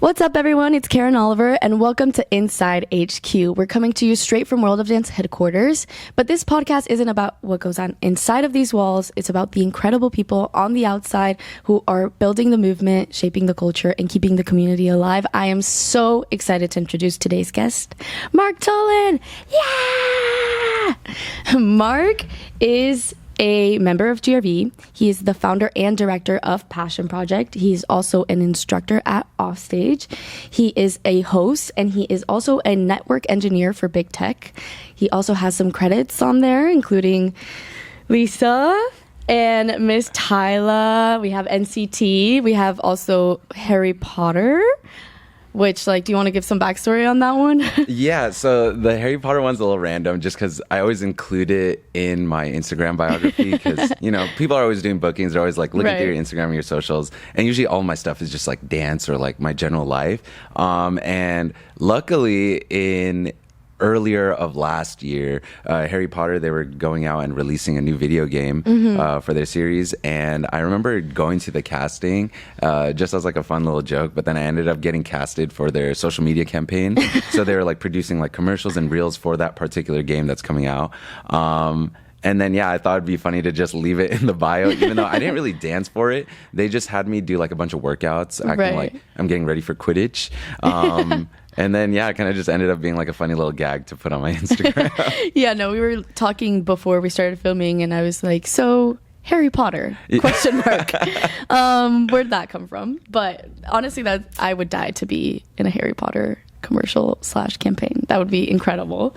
What's up, everyone? It's Karen Oliver, and welcome to Inside HQ. We're coming to you straight from World of Dance headquarters, but this podcast isn't about what goes on inside of these walls. It's about the incredible people on the outside who are building the movement, shaping the culture, and keeping the community alive. I am so excited to introduce today's guest, Mark Tolen. Yeah! Mark is a member of GRV. He is the founder and director of Passion Project. He's also an instructor at Offstage. He is a host, and he is also a network engineer for Big Tech. He also has some credits on there, including Lisa and Miss Tyla. We have NCT. We have also Harry Potter. Which, do you want to give some backstory on that one? Yeah, so the Harry Potter one's a little random just because I always include it in my Instagram biography because, people are always doing bookings. They're always looking through your Instagram and your socials. And usually all my stuff is just dance or my general life. And luckily earlier of last year, Harry Potter, they were going out and releasing a new video game for their series. And I remember going to the casting just as a fun little joke, but then I ended up getting casted for their social media campaign. So they were producing commercials and reels for that particular game that's coming out. And then, I thought it'd be funny to just leave it in the bio, even though I didn't really dance for it. They just had me do a bunch of workouts, acting like I'm getting ready for Quidditch. And then, it kind of just ended up being a funny little gag to put on my Instagram. We were talking before we started filming, and I was like, so Harry Potter, question mark. Where'd that come from? But honestly, that I would die to be in a Harry Potter commercial / campaign. That would be incredible.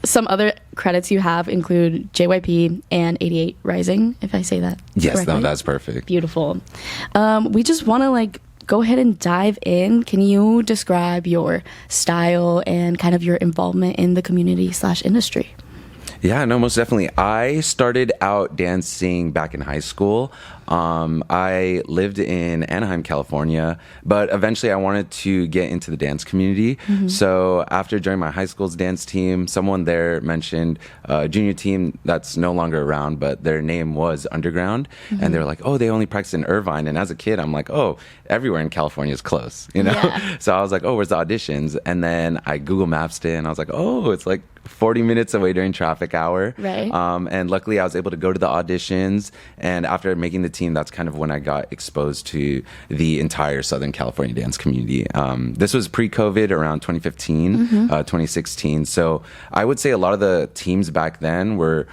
Some other credits you have include JYP and 88 Rising, if I say that correctly. No, that's perfect. Beautiful. We just want to go ahead and dive in. Can you describe your style and kind of your involvement in the community / industry? Yeah, no, most definitely. I started out dancing back in high school. I lived in Anaheim, California, but eventually I wanted to get into the dance community. So after joining my high school's dance team, someone there mentioned a junior team that's no longer around, but their name was Underground. And they were like, oh, they only practice in Irvine. And as a kid, I'm like, oh, everywhere in California is close, Yeah. So I was like, oh, where's the auditions? And then I Google Maps it, and I was like, oh, it's 40 minutes away during traffic hour. Right. And luckily I was able to go to the auditions. And after making the team, that's kind of when I got exposed to the entire Southern California dance community. This was pre-COVID, around 2015, 2016. So I would say a lot of the teams back then were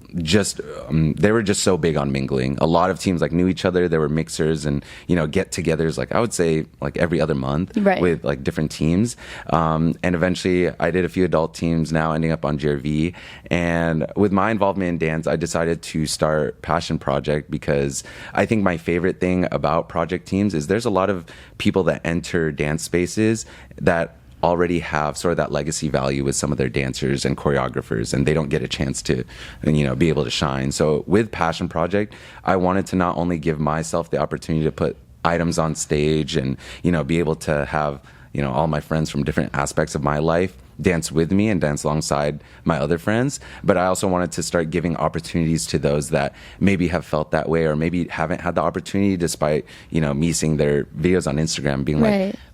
they were just so big on mingling. A lot of teams knew each other. There were mixers and get-togethers. I would say every other month with different teams. And eventually, I did a few adult teams. Now ending up on GRV. And with my involvement in dance, I decided to start Passion Project because I think my favorite thing about project teams is there's a lot of people that enter dance spaces that already have sort of that legacy value with some of their dancers and choreographers, and they don't get a chance to, be able to shine. So with Passion Project, I wanted to not only give myself the opportunity to put items on stage and, be able to have, all my friends from different aspects of my life dance with me and dance alongside my other friends. But I also wanted to start giving opportunities to those that maybe have felt that way or maybe haven't had the opportunity despite, me seeing their videos on Instagram being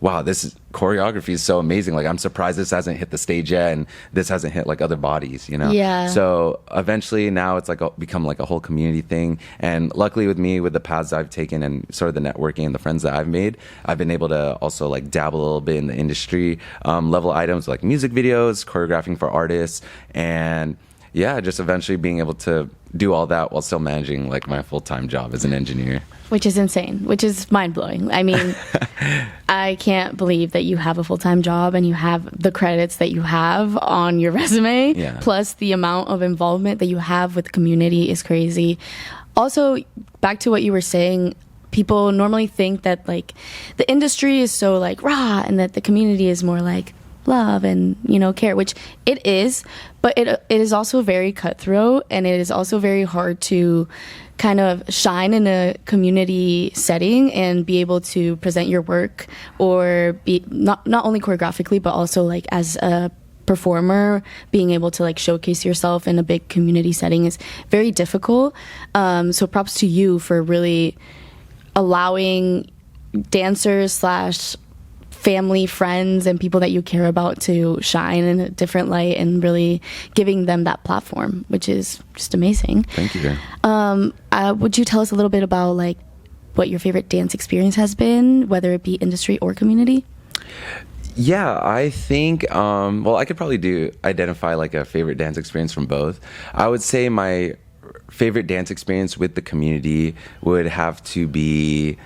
wow, choreography is so amazing. I'm surprised this hasn't hit the stage yet and this hasn't hit other bodies, Yeah. So eventually now it's become a whole community thing. And luckily with me, with the paths I've taken and sort of the networking and the friends that I've made, I've been able to also dabble a little bit in the industry level items like music videos, choreographing for artists, and just eventually being able to do all that while still managing my full-time job as an engineer. Which is insane, which is mind-blowing. I mean, I can't believe that you have a full-time job and you have the credits that you have on your resume, plus the amount of involvement that you have with the community is crazy. Also, back to what you were saying, people normally think that the industry is so rah, and that the community is more love and care, which it is, but it is also very cutthroat, and it is also very hard to kind of shine in a community setting and be able to present your work or be not only choreographically but also as a performer. Being able to showcase yourself in a big community setting is very difficult. So props to you for really allowing dancers / family, friends, and people that you care about to shine in a different light, and really giving them that platform, which is just amazing. Thank you. Would you tell us a little bit about like what your favorite dance experience has been, whether it be industry or community? Yeah, I think, well, I could probably identify like a favorite dance experience from both. I would say my favorite dance experience with the community would have to be,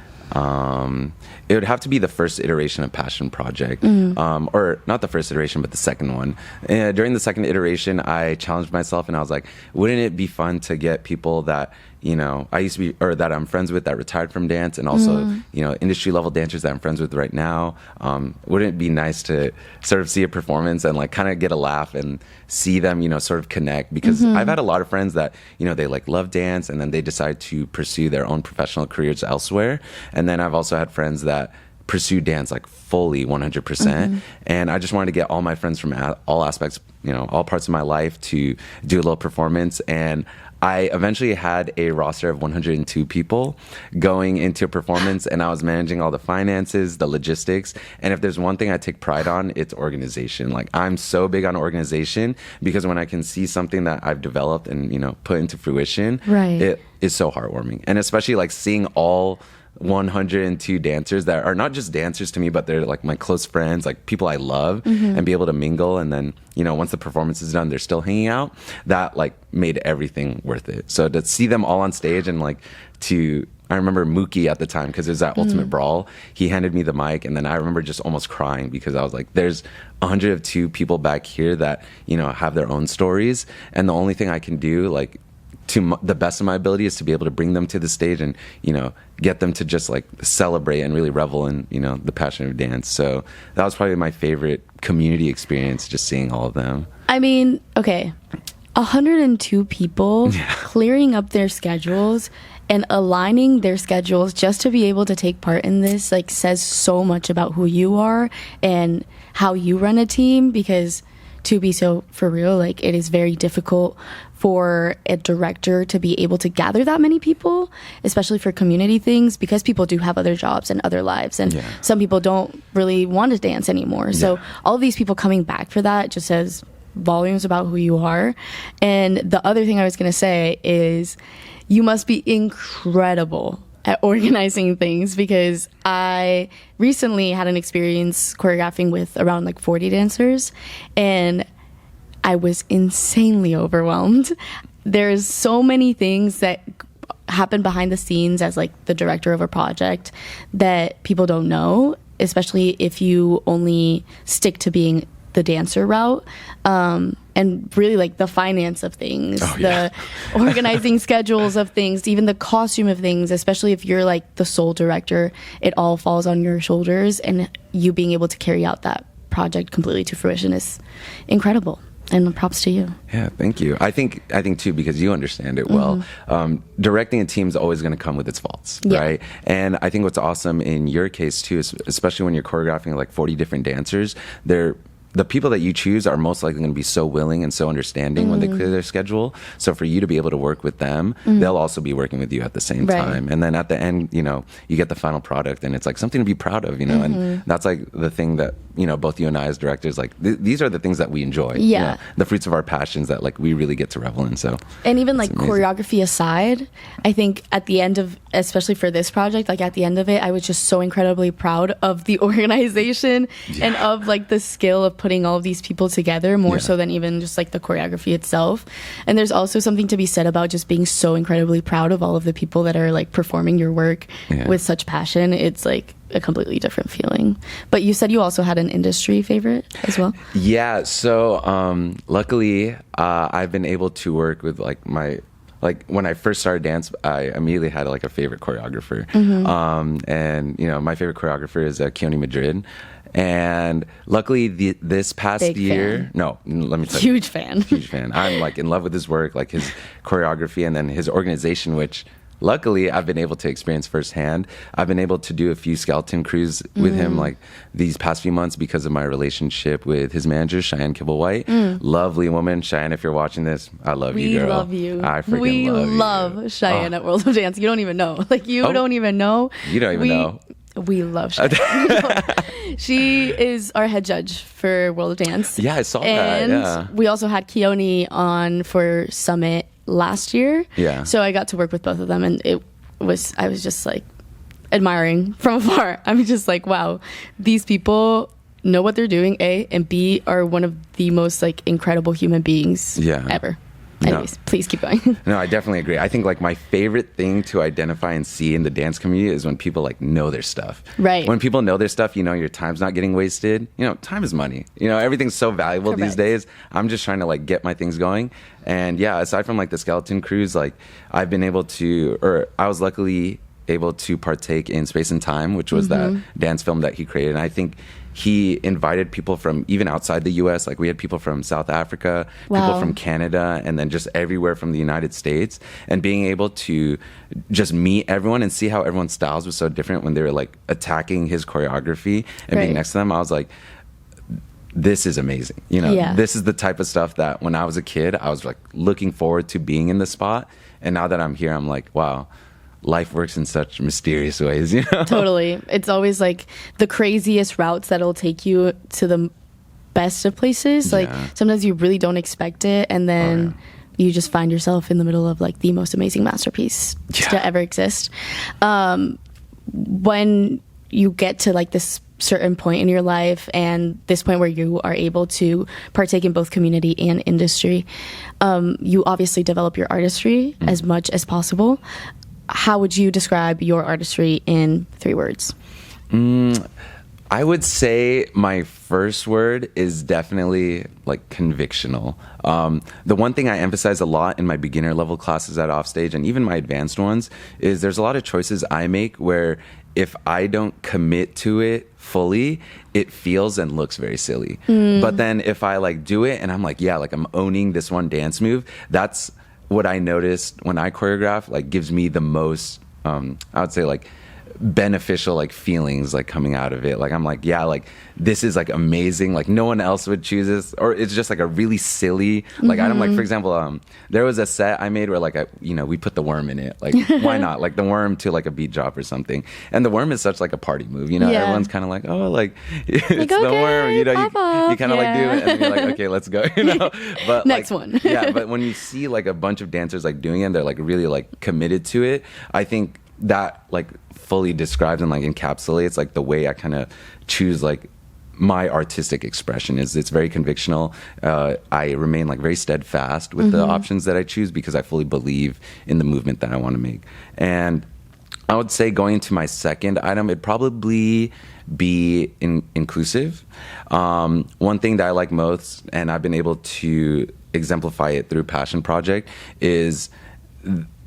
it would have to be the first iteration of Passion Project, or not the first iteration, but the second one. During the second iteration, I challenged myself and I was like, wouldn't it be fun to get people that, you know, I used to be, or that I'm friends with that retired from dance, and also, you know, industry level dancers that I'm friends with right now. Wouldn't it be nice to sort of see a performance and like kind of get a laugh and see them, you know, sort of connect? Because I've had a lot of friends that, you know, they like love dance and then they decide to pursue their own professional careers elsewhere. And then I've also had friends that pursue dance like fully 100%. And I just wanted to get all my friends from all aspects, you know, all parts of my life to do a little performance. And I eventually had a roster of 102 people going into a performance, and I was managing all the finances, the logistics. And if there's one thing I take pride on, it's organization. Like, I'm so big on organization, because when I can see something that I've developed and, you know, put into fruition, it is so heartwarming. And especially like seeing all 102 dancers that are not just dancers to me, but they're like my close friends, like people I love, and be able to mingle. And then, you know, once the performance is done, they're still hanging out. That like made everything worth it. So to see them all on stage, and like I remember Mookie at the time, because it was that Ultimate Brawl, he handed me the mic, and then I remember just almost crying, because I was like, there's 102 people back here that, you know, have their own stories, and the only thing I can do, like, to the best of my ability, is to be able to bring them to the stage and, you know, get them to just like celebrate and really revel in, you know, the passion of dance. So that was probably my favorite community experience, just seeing all of them. I mean, okay, 102 people clearing up their schedules and aligning their schedules just to be able to take part in this, like, says so much about who you are and how you run a team. Because to be so for real, like, it is very difficult for a director to be able to gather that many people, especially for community things, because people do have other jobs and other lives, and some people don't really want to dance anymore. So all of these people coming back for that just says volumes about who you are. And the other thing I was going to say is, you must be incredible at organizing things, because I recently had an experience choreographing with around like 40 dancers, and I was insanely overwhelmed. There's so many things that happen behind the scenes as like the director of a project that people don't know, especially if you only stick to being the dancer route. And really like the finance of things, the organizing schedules of things, even the costume of things, especially if you're like the sole director, it all falls on your shoulders, and you being able to carry out that project completely to fruition is incredible. And props to you. Yeah, thank you. I think too, because you understand it well. Directing a team is always going to come with its faults, right? And I think what's awesome in your case too, is especially when you're choreographing like 40 different dancers, the people that you choose are most likely going to be so willing and so understanding when they clear their schedule. So for you to be able to work with them, they'll also be working with you at the same time. And then at the end, you know, you get the final product, and it's like something to be proud of, you know. And that's like the thing that, you know, both you and I as directors, like these are the things that we enjoy. You know, the fruits of our passions that like we really get to revel in. So, and even like amazing. Choreography aside, I think at the end of, especially for this project, like at the end of it, I was just so incredibly proud of the organization and of like the skill of putting all of these people together, more so than even just like the choreography itself. And there's also something to be said about just being so incredibly proud of all of the people that are like performing your work with such passion. It's like a completely different feeling. But you said you also had an industry favorite as well. Yeah, so luckily I've been able to work with like when I first started dance, I immediately had like a favorite choreographer. And you know, my favorite choreographer is Keone Madrid. And luckily this past Big year, fan. no, let me tell you. Huge fan. I'm like in love with his work, like his choreography, and then his organization, which luckily I've been able to experience firsthand. I've been able to do a few skeleton crews with him like these past few months because of my relationship with his manager, Cheyenne Kibble-White. Lovely woman. Cheyenne, if you're watching this, I love you, girl. We love you. I freaking love you. We love Cheyenne at World of Dance. You don't even know. Like, you don't even know. You don't even know. We love Cheyenne. She is our head judge for World of Dance. Yeah, I saw and that. Yeah. We also had Keone on for Summit last year. Yeah. So I got to work with both of them, and I was just like admiring from afar. I'm just like, wow, these people know what they're doing, A, and B, are one of the most like incredible human beings ever. Anyways, please keep going. No, I definitely agree. I think like my favorite thing to identify and see in the dance community is when people like know their stuff. Right. When people know their stuff, you know, your time's not getting wasted. You know, time is money. You know, everything's so valuable these days. I'm just trying to like get my things going. And yeah, aside from like the skeleton crews, like I was luckily able to partake in Space and Time, which was that dance film that he created. And I think he invited people from even outside the US. Like we had people from South Africa, people from Canada, and then just everywhere from the United States. And being able to just meet everyone and see how everyone's styles was so different when they were like attacking his choreography and being next to them, I was like, this is amazing. You know, this is the type of stuff that when I was a kid, I was like looking forward to being in the spot. And now that I'm here, I'm like, wow, life works in such mysterious ways, you know? Totally. It's always like the craziest routes that'll take you to the best of places. Like sometimes you really don't expect it, and then you just find yourself in the middle of like the most amazing masterpiece to ever exist. When you get to like this certain point in your life and this point where you are able to partake in both community and industry, you obviously develop your artistry as much as possible. How would you describe your artistry in 3 words? I would say my first word is definitely like convictional. The one thing I emphasize a lot in my beginner level classes at Offstage and even my advanced ones is there's a lot of choices I make where if I don't commit to it fully, it feels and looks very silly. But then if I like do it and I'm like, yeah, like I'm owning this one dance move, that's what I noticed when I choreograph, like gives me the most, I would say like beneficial like feelings like coming out of it. Like I'm like, yeah, like this is like amazing. Like no one else would choose this, or it's just like a really silly like item. Like for example, there was a set I made where like we put the worm in it. Like why not? Like the worm to like a beat drop or something. And the worm is such like a party move. You know, everyone's kind of like, oh, like it's like, the worm. You know, you kind of like do it, and then you're like, okay, let's go. You know, but next one. But when you see like a bunch of dancers like doing it, they're like really like committed to it. I think that like fully describes and like encapsulates like the way I kind of choose like my artistic expression is. It's very convictional. I remain like very steadfast with the options that I choose because I fully believe in the movement that I want to make. And I would say going into my second item, it'd probably be inclusive. One thing that I like most, and I've been able to exemplify it through Passion Project, is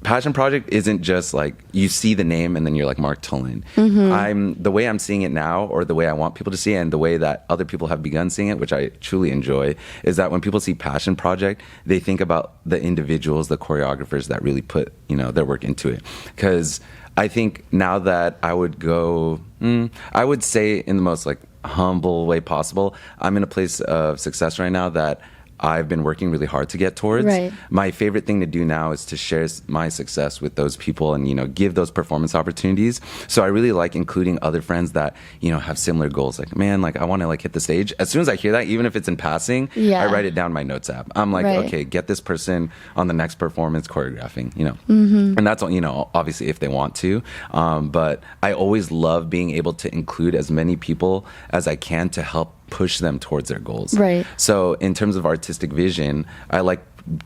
Passion Project isn't just like you see the name and then you're like Mark Tullen. The way I'm seeing it now, or the way I want people to see it, and the way that other people have begun seeing it, which I truly enjoy, is that when people see Passion Project, they think about the individuals, the choreographers that really put their work into it. Because I think now that I would go, I would say in the most like humble way possible, I'm in a place of success right now that I've been working really hard to get towards. My favorite thing to do now is to share my success with those people and, give those performance opportunities. So I really like including other friends that, have similar goals. Like, man, like I want to like hit the stage. As soon as I hear that, even if it's in passing, I write it down in my notes app. I'm like, okay, get this person on the next performance choreographing, And that's, obviously if they want to. But I always love being able to include as many people as I can to help push them towards their goals. So in terms of artistic vision, I like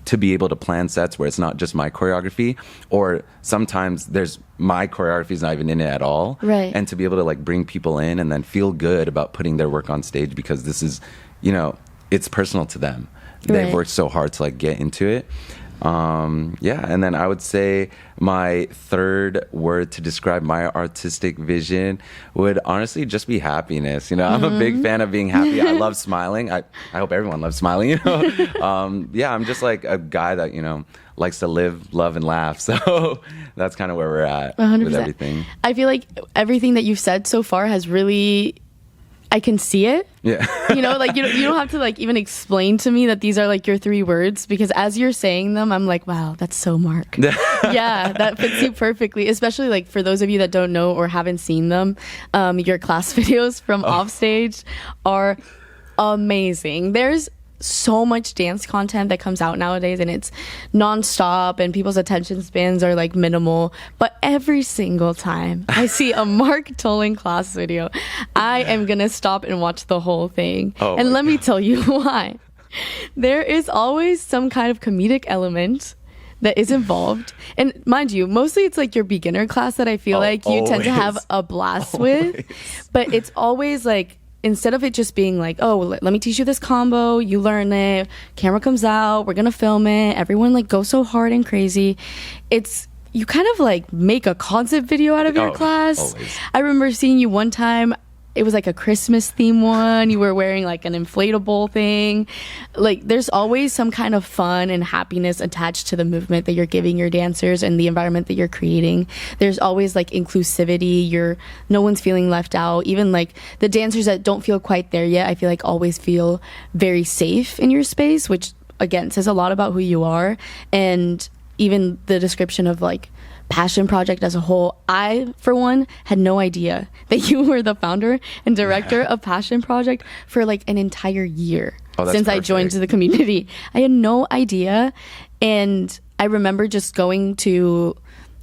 to be able to plan sets where it's not just my choreography, or sometimes there's my choreography is not even in it at all. And to be able to like bring people in and then feel good about putting their work on stage because this is, it's personal to them. They've worked so hard to like get into it. And then I would say my third word to describe my artistic vision would honestly just be happiness. I'm a big fan of being happy. I love smiling. I hope everyone loves smiling, I'm just like a guy that, likes to live, love, and laugh. So that's kind of where we're at 100%. With everything. I feel like everything that you've said so far has really, I can see it. Like you don't have to like even explain to me that these are like your 3 words, because as you're saying them, I'm like, wow, that's so Mark. Yeah, that fits you perfectly, especially like for those of you that don't know or haven't seen them. Your class videos from offstage are amazing. There's so much dance content that comes out nowadays, and it's nonstop, and people's attention spans are like minimal. But every single time I see a Mark Tolen class video, I am gonna stop and watch the whole thing. And let me tell you why. There is always some kind of comedic element that is involved, and mind you, mostly it's like your beginner class that I feel like you tend to have a blast with, but it's always like, instead of it just being like, oh, let me teach you this combo, you learn it, camera comes out, we're gonna film it, everyone like goes so hard and crazy. It's, you kind of like make a concept video out of your class. Always. I remember seeing you one time, it was like a Christmas theme one, you were wearing like an inflatable thing. Like there's always some kind of fun and happiness attached to the movement that you're giving your dancers and the environment that you're creating. There's always like inclusivity, no one's feeling left out. Even like the dancers that don't feel quite there yet, I feel like always feel very safe in your space, which again says a lot about who you are. And even the description of like passion project as a whole, I for one had no idea that you were the founder and director of passion project for like an entire year since I joined the community. I had no idea, and I remember just going to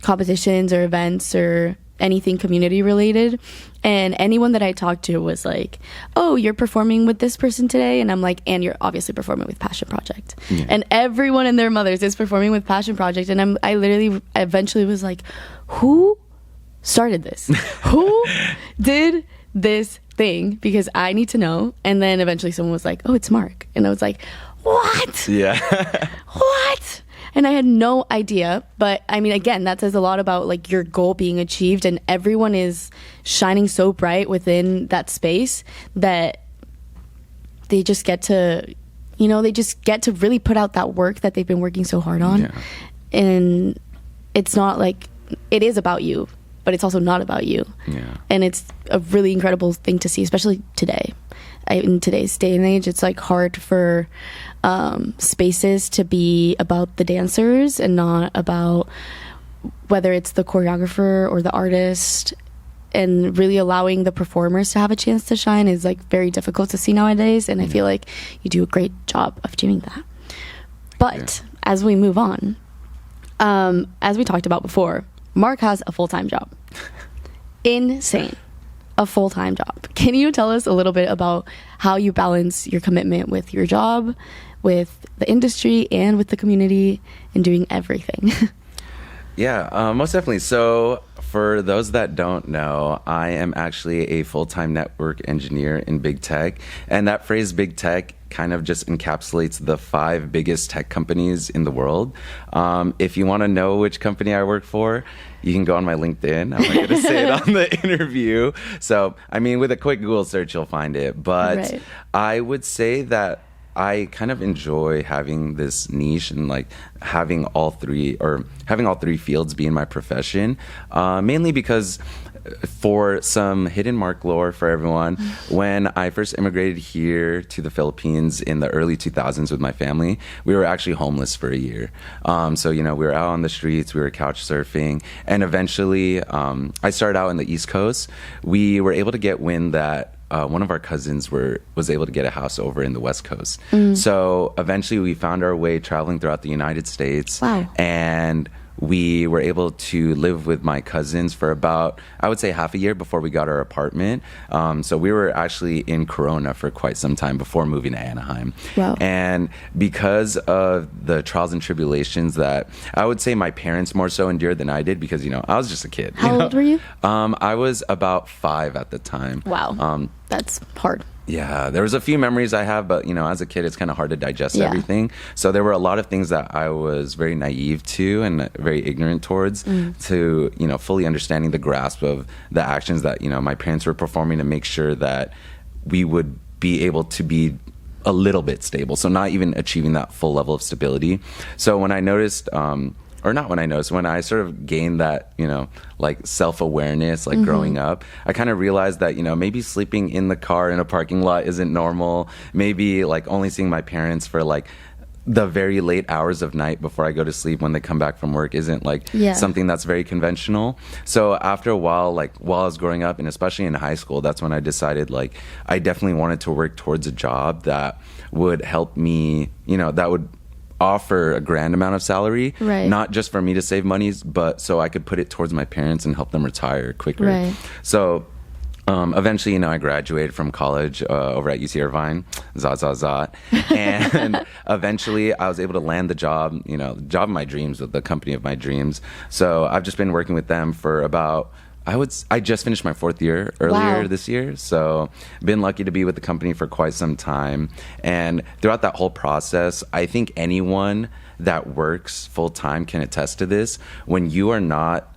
competitions or events or anything community related, and anyone that I talked to was like, oh, you're performing with this person today, and I'm like, and you're obviously performing with passion project. And everyone and their mothers is performing with passion project, and I literally eventually was like, who started this? Who did this thing? Because I need to know. And then eventually someone was like, oh, it's Mark, and I was like, what? What? And I had no idea. But I mean, again, that says a lot about like your goal being achieved, and everyone is shining so bright within that space that they just get to, they just get to really put out that work that they've been working so hard on. And it's not like, it is about you, but it's also not about you. And it's a really incredible thing to see, especially today. In today's day and age, it's like hard for spaces to be about the dancers and not about whether it's the choreographer or the artist, and really allowing the performers to have a chance to shine is like very difficult to see nowadays. And I feel like you do a great job of doing that. But as we move on, as we talked about before, Mark has a full-time job. Insane. A full-time job. Can you tell us a little bit about how you balance your commitment with your job, with the industry, and with the community, and doing everything? Most definitely. So for those that don't know, I am actually a full-time network engineer in big tech. And that phrase big tech kind of just encapsulates the 5 biggest tech companies in the world. If you want to know which company I work for, you can go on my LinkedIn. I'm not going to say it on the interview. So, I mean, with a quick Google search, you'll find it. But I would say that I kind of enjoy having this niche and like having all three fields be in my profession, mainly because for some hidden Mark lore for everyone, when I first immigrated here to the Philippines in the early 2000s with my family, we were actually homeless for a year. So, we were out on the streets, we were couch surfing, and eventually I started out in the East Coast. We were able to get wind that one of our cousins was able to get a house over in the West Coast. So eventually we found our way traveling throughout the United States. And we were able to live with my cousins for about, I would say, half a year before we got our apartment. So we were actually in Corona for quite some time before moving to Anaheim. And because of the trials and tribulations that I would say my parents more so endured than I did, because, I was just a kid. How old were you? I was about 5 at the time. That's hard. Yeah, there was a few memories I have, but, as a kid, it's kind of hard to digest everything. So there were a lot of things that I was very naive to and very ignorant towards to, fully understanding the grasp of the actions that, my parents were performing to make sure that we would be able to be a little bit stable. So not even achieving that full level of stability. So when I noticed, or not when I noticed, when I sort of gained that, like self-awareness, like growing up, I kind of realized that, maybe sleeping in the car in a parking lot isn't normal. Maybe like only seeing my parents for like the very late hours of night before I go to sleep when they come back from work isn't like something that's very conventional. So after a while, like while I was growing up and especially in high school, that's when I decided like I definitely wanted to work towards a job that would help me, you know, that would offer a grand amount of salary, not just for me to save money, but so I could put it towards my parents and help them retire quicker. So eventually, you know, I graduated from college over at UC Irvine, and eventually I was able to land the job, you know, the job of my dreams with the company of my dreams. So I've just been working with them for about, I just finished my 4th year earlier this year. So been lucky to be with the company for quite some time. And throughout that whole process, I think anyone that works full time can attest to this. When you are not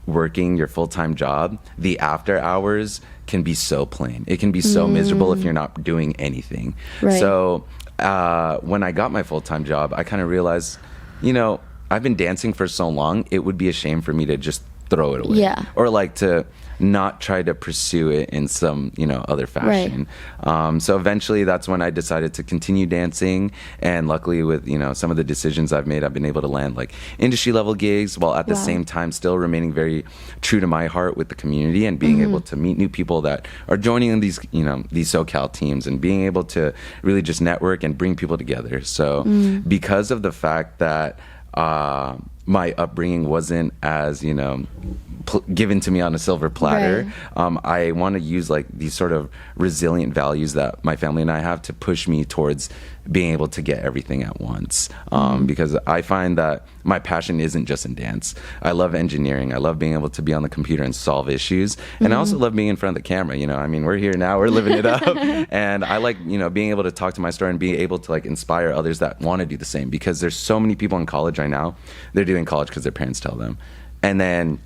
working your full-time job, the after hours can be so plain. It can be so miserable if you're not doing anything. So when I got my full-time job, I kind of realized, you know, I've been dancing for so long, it would be a shame for me to just throw it away. Or like to not try to pursue it in some, you know, other fashion. So eventually that's when I decided to continue dancing. And luckily with, you know, some of the decisions I've made, I've been able to land like industry level gigs while at the same time still remaining very true to my heart with the community and being able to meet new people that are joining in these, you know, these SoCal teams and being able to really just network and bring people together. So because of the fact that my upbringing wasn't as, you know, given to me on a silver platter. I want to use like these sort of resilient values that my family and I have to push me towards being able to get everything at once. Because I find that my passion isn't just in dance. I love engineering. I love being able to be on the computer and solve issues. And I also love being in front of the camera. You know, I mean, we're here now, we're living it up. And I like, you know, being able to talk to my story and being able to like inspire others that want to do the same. Because there's so many people in college right now, they're doing college because their parents tell them. And then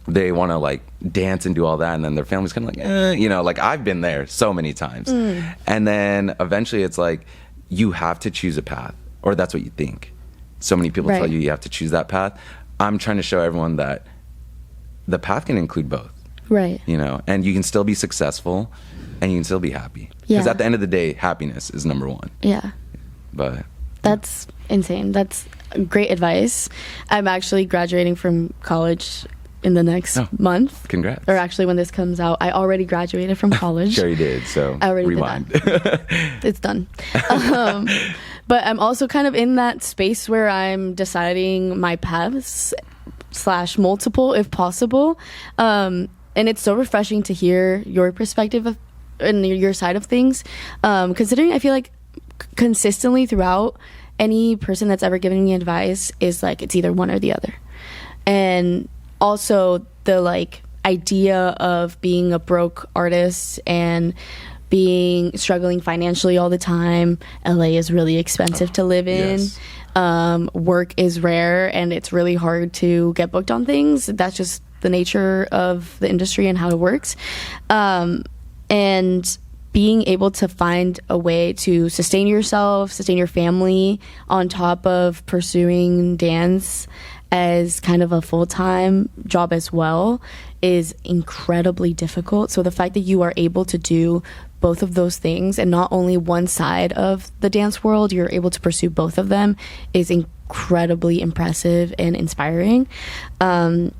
they want to like dance and do all that, and then their family's kind of like, you know, like I've been there so many times. And then eventually it's like, you have to choose a path, or that's what you think. So many people tell you you have to choose that path. I'm trying to show everyone that the path can include both. You know, and you can still be successful and you can still be happy. Because at the end of the day, happiness is number one. But that's insane. That's great advice. I'm actually graduating from college in the next month. Congrats. Or actually when this comes out, I already graduated from college. Sure you did, so I already rewind. It's done. But I'm also kind of in that space where I'm deciding my paths / multiple if possible. And it's so refreshing to hear your perspective and your side of things. Considering I feel like consistently throughout, any person that's ever given me advice is like it's either one or the other. And also the like idea of being a broke artist and struggling financially all the time. LA is really expensive to live in. Work is rare and it's really hard to get booked on things. That's just the nature of the industry and how it works. And being able to find a way to sustain yourself, sustain your family on top of pursuing dance as kind of a full-time job as well is incredibly difficult. So the fact that you are able to do both of those things and not only one side of the dance world, you're able to pursue both of them is incredibly impressive and inspiring. Can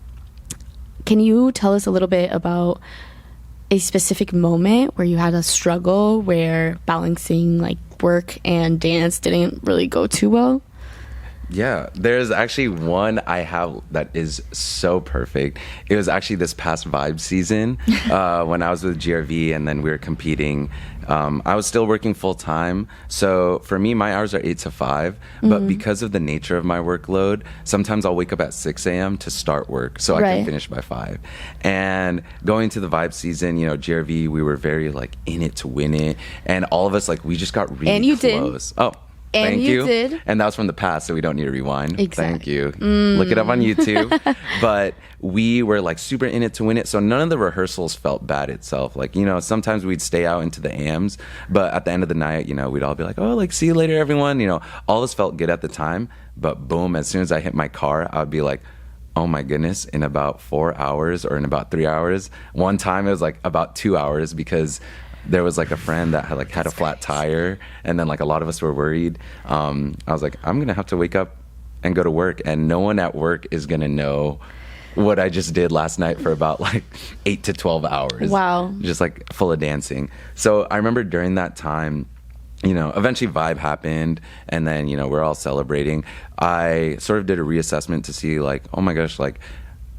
you tell us a little bit about a specific moment where you had a struggle where balancing like work and dance didn't really go too well? Yeah, there's actually one I have that is so perfect. It was actually this past Vibe season when I was with GRV and then we were competing. I was still working full time. So for me, my hours are 8 to 5. But because of the nature of my workload, sometimes I'll wake up at 6 a.m. to start work so I can finish by 5. And going to the Vibe season, you know, GRV, we were very like in it to win it. And all of us, like, we just got really and you close. Did. Oh. And Thank you did. And that was from the past, so we don't need to rewind. Exactly. Thank you. Look it up on YouTube. But we were like super in it to win it. So none of the rehearsals felt bad itself. Like, you know, sometimes we'd stay out into the AMs, but at the end of the night, you know, we'd all be like, oh, like, see you later, everyone. You know, all this felt good at the time. But boom, as soon as I hit my car, I would be like, oh my goodness, in about 4 hours or in about 3 hours. One time it was like about 2 hours because there was like a friend that had a flat tire, and then like a lot of us were worried. I was like, I'm gonna have to wake up and go to work, and no one at work is gonna know what I just did last night for about like 8 to 12 hours. Wow. Just like full of dancing. So I remember during that time, eventually Vibe happened, and then, we're all celebrating. I sort of did a reassessment to see like, oh my gosh, like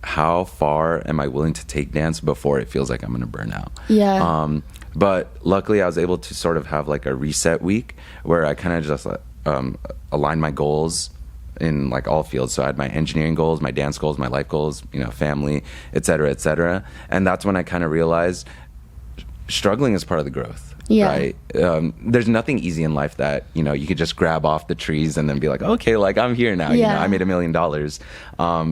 how far am I willing to take dance before it feels like I'm going to burn out? Yeah. But luckily I was able to sort of have like a reset week where I kind of just aligned my goals in like all fields. So I had my engineering goals, my dance goals, my life goals, family, et cetera, et cetera. And that's when I kind of realized struggling is part of the growth. Yeah. Right. There's nothing easy in life that, you could just grab off the trees and then be like, okay, like I'm here now. Yeah. I made $1 million.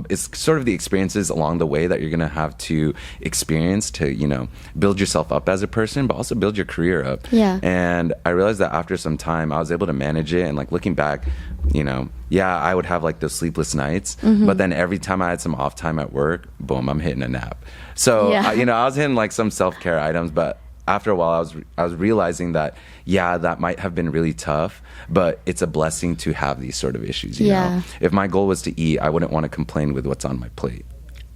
It's sort of the experiences along the way that you're going to have to experience to, build yourself up as a person, but also build your career up. Yeah. And I realized that after some time, I was able to manage it. And like looking back, I would have like those sleepless nights, but then every time I had some off time at work, boom, I'm hitting a nap. So, I was hitting like some self-care items, but after a while, I was realizing that, that might have been really tough, but it's a blessing to have these sort of issues. You know? If my goal was to eat, I wouldn't want to complain with what's on my plate.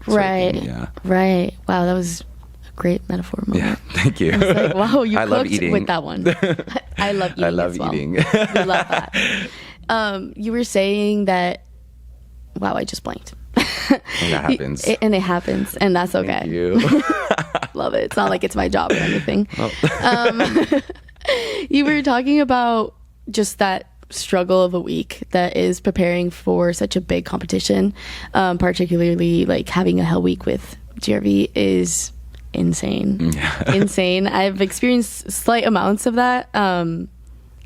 Right. Yeah. Right. Wow, that was a great metaphor moment. Yeah, thank you. I was like, wow, you I love cooked eating. with that one. I love eating. I love as well. eating. We love that. You were saying that. Wow, I just blanked. And that happens. It happens, and that's okay. Thank you. Love it. It's not like it's my job or anything. You were talking about just that struggle of a week that is preparing for such a big competition, particularly like having a hell week with GRV is insane. Yeah. Insane. I've experienced slight amounts of that.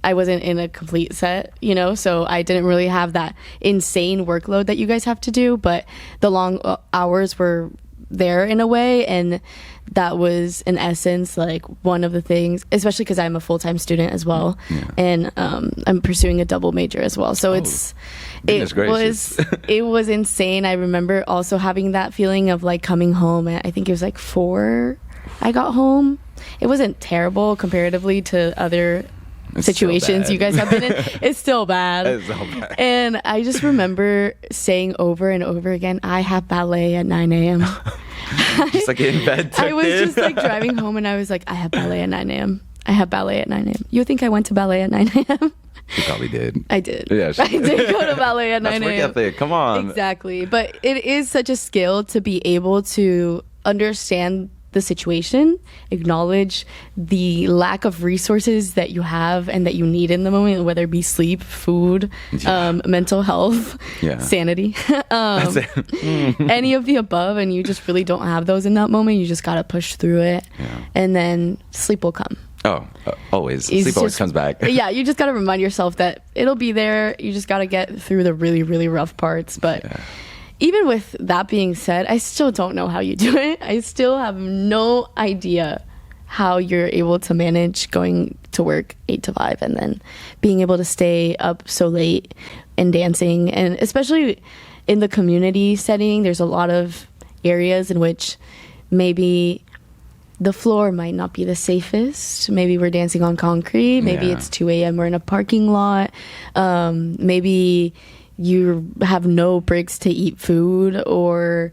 I wasn't in a complete set, so I didn't really have that insane workload that you guys have to do, but the long hours were there in a way, and that was in essence like one of the things, especially because I'm a full-time student as well, and I'm pursuing a double major as well, so it was insane. I remember also having that feeling of like coming home at, I think it was like 4 I got home. It wasn't terrible comparatively to other situations you guys have been in. It's still bad. It's so bad. And I just remember saying over and over again, I have ballet at 9 a.m. Just like in bed. I was just like driving home and I was like, I have ballet at 9 a.m. I have ballet at 9 a.m. You think I went to ballet at 9 a.m.? You probably did. I did. Yeah, I did go to ballet at 9 That's a.m. work ethic. Come on. Exactly. But it is such a skill to be able to understand the situation, acknowledge the lack of resources that you have and that you need in the moment, whether it be sleep, food, mental health, sanity, any of the above, and you just really don't have those in that moment. You just gotta push through it, and then sleep will come. Oh, always. Sleep always comes back. Yeah, you just gotta remind yourself that it'll be there. You just gotta get through the really, really rough parts, but even with that being said, I still don't know how you do it. I still have no idea how you're able to manage going to work 8 to 5 and then being able to stay up so late and dancing. And especially in the community setting, there's a lot of areas in which maybe the floor might not be the safest. Maybe we're dancing on concrete. Maybe it's 2 a.m. We're in a parking lot. Maybe you have no breaks to eat food, or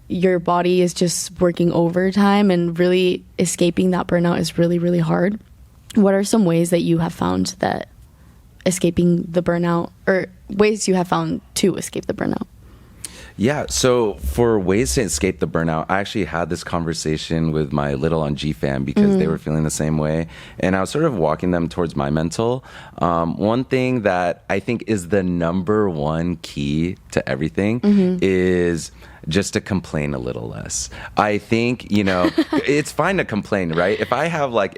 your body is just working overtime, and really escaping that burnout is really, really hard. What are some ways that you have found that escaping the burnout, or ways you have found to escape the burnout? Yeah, so for ways to escape the burnout, I actually had this conversation with my little on G fam because they were feeling the same way. And I was sort of walking them towards my mental. One thing that I think is the number one key to everything is just to complain a little less. I think, it's fine to complain, right? If